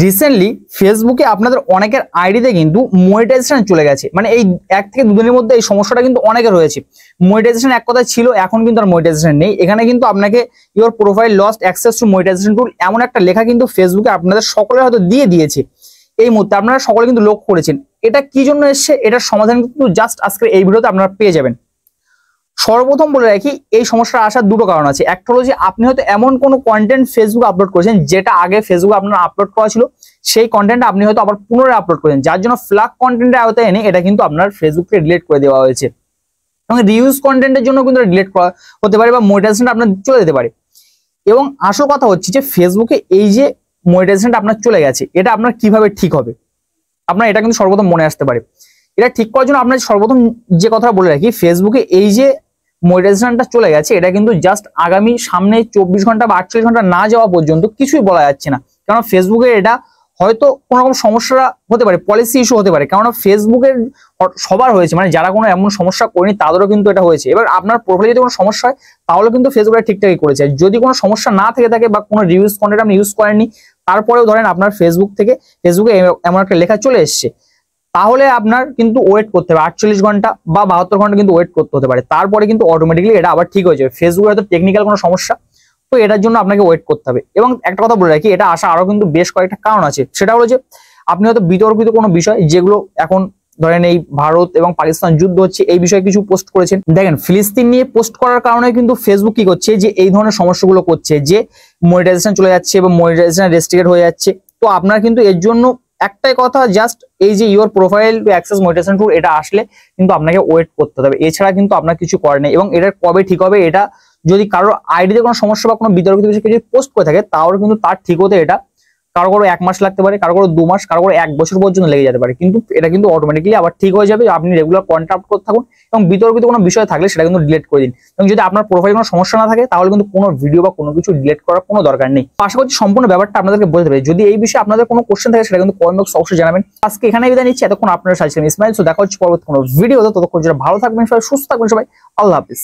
Recently ফেসবুকে আপনাদের অনেকের আইডিতে কিন্তু মনিটাইজেশন চলে গেছে। মানে এই 1 থেকে 2 দিনের মধ্যে এই সমস্যাটা কিন্তু অনেকের হয়েছে। মনিটাইজেশন এক কথা ছিল, এখন কিন্তু আর মনিটাইজেশন নেই। এখানে কিন্তু আপনাকে your profile lost access to monetization tool এমন একটা লেখা কিন্তু ফেসবুকে আপনাদের সকলে হয়তো দিয়ে দিয়েছে। এই মুহূর্তে আপনারা সকলে কিন্তু লক্ষ্য করেছেন। এটা কি জন্য এসছে, এটার সমাধান কিন্তু জাস্ট আজকের এই ভিডিওতে আপনারা পেয়ে যাবেন। সর্বপ্রথম বলে রাখি, এই সমস্যা আসার দুটো কারণ আছে। একটা হলো যে আপনি হয়তো এমন কোনো কন্টেন্ট ফেসবুক আপলোড করেছেন যেটা আগে ফেসবুক আপনার আপলোড করা ছিল, সেই কন্টেন্ট আপনি হয়তো আবার পুনরায় আপলোড করেছেন, যার জন্য ফ্ল্যাগ কন্টেন্টের আওতায় এনে এটা কিন্তু আপনার ফেসবুককে ডিলিট করে দেওয়া হয়েছে। এবং রিউজ কন্টেন্টের জন্য কিন্তু ডিলিট করা হতে পারে বা মনিটাইজেশন আপনার চলে যেতে পারে। এবং আসল কথা হচ্ছে যে ফেসবুকে এই যে মনিটাইজেশনটা আপনার চলে গেছে, এটা আপনার কিভাবে ঠিক হবে, আপনার এটা কিন্তু সর্বপ্রথম মনে আসতে পারে। এটা ঠিক করার জন্য আপনার সর্বপ্রথম যে কথা বলে রাখি, ফেসবুকে এই যে মনিটাইজেশনটা চলে গেছে এটা কিন্তু জাস্ট আগামী সামনে 24 ঘন্টা বা 48 ঘন্টা না যাওয়া পর্যন্ত কিছুই বলা যাচ্ছে না। কারণ ফেসবুকে এটা হয়তো কোনো রকম সমস্যা হতে পারে, পলিসি ইস্যু হতে পারে। কারণ ফেসবুকের সবার হয়েছে, মানে যারা কোনো এমন সমস্যা করেনি তাদেরও কিন্তু এটা হয়েছে। এবার আপনার প্রোফাইলে যদি কোনো সমস্যা হয় তাহলে কিন্তু ফেসবুক ঠিকঠাকই করেছে। যদি কোনো সমস্যা না থেকে থাকে বা কোনো রিউজ কন্টেন্ট আপনি ইউজ করেননি, তারপরেও ধরেন আপনার ফেসবুকে এমন একটা লেখা চলে এসছে, তাহলে আপনার কিন্তু ওয়েট করতে হবে 48 ঘন্টা বা 72 ঘন্টা কিন্তু ওয়েট করতে হতে পারে। তারপরে কিন্তু অটোমেটিক্যালি এটা আবার ঠিক হয়ে যাবে। ফেসবুকে হয়তো টেকনিক্যাল কোনো সমস্যা, তো এটার জন্য আপনাকে ওয়েট করতে হবে। এবং একটা কথা বলে রাখি, এটা আসা আরো কিন্তু বেশ কয়েকটা কারণ আছে। সেটা হলো যে আপনি হয়তো বিতর্কিত কোনো বিষয়, যেগুলো এখন ধরেন এই ভারত এবং পাকিস্তান যুদ্ধ হচ্ছে, এই বিষয়ে কিছু পোস্ট করেছেন। দেখেন, ফিলিস্তিন নিয়ে পোস্ট করার কারণে কিন্তু ফেসবুক কি করছে, যে এই ধরনের সমস্যাগুলো করছে, যে মনিটাইজেশন চলে যাচ্ছে এবং মনিটাইজেশন রেস্ট্রিক্টেড হয়ে যাচ্ছে। তো আপনার কিন্তু এর জন্য একটাই কথা, জাস্ট এই যে your profile to access monetization tool এটা আসলে কিন্তু আপনাকে ওয়েট করতে হবে। এছাড়া কিন্তু আপনার কিছু করার নেই। এবং এটা কবে ঠিক হবে, এটা যদি কারোর আইডিতে কোনো সমস্যা বা কোনো বিতর্কিত বিষয় যদি পোস্ট করে থাকে, তাহলে কিন্তু তার ঠিক হতে এটা কারো 1 মাস লাগতে পারে, কারো 2 মাস, কারো 1 বছর পর্যন্ত লেগে যেতে পারে। কিন্তু এটা কিন্তু অটোমেটিক্যালি আবার ঠিক হয়ে যাবে। আপনি রেগুলার কন্ট্যাক্ট করতে থাকুন এবং বিতর্কিত কোনো বিষয় থাকলে সেটা কিন্তু ডিলিট করে দিন। এবং যদি আপনার প্রোফাইলে কোনো সমস্যা না থাকে, তাহলে কিন্তু কোনো ভিডিও বা কোনো কিছু ডিলিট করার কোনো দরকার নেই। আশা করছি সম্পূর্ণ ব্যাপারটা আপনাদেরকে বলতে পারি। যদি এই বিষয়ে আপনাদের কোনো কোশ্চেন থাকে সেটা কিন্তু কমেন্ট বক্সে অবশ্যই জানাবেন। আজকে এখানে বিদায় নিচ্ছি। এতক্ষণ আপনারা সাথে ছিলেন ইসমাইল। সো দেখা হচ্ছে পরবর্তী কোনো ভিডিওতে। ততক্ষণ যারা ভালো থাকবেন, সবাই সুস্থ থাকবেন, সবাই আল্লাহ হাফেজ।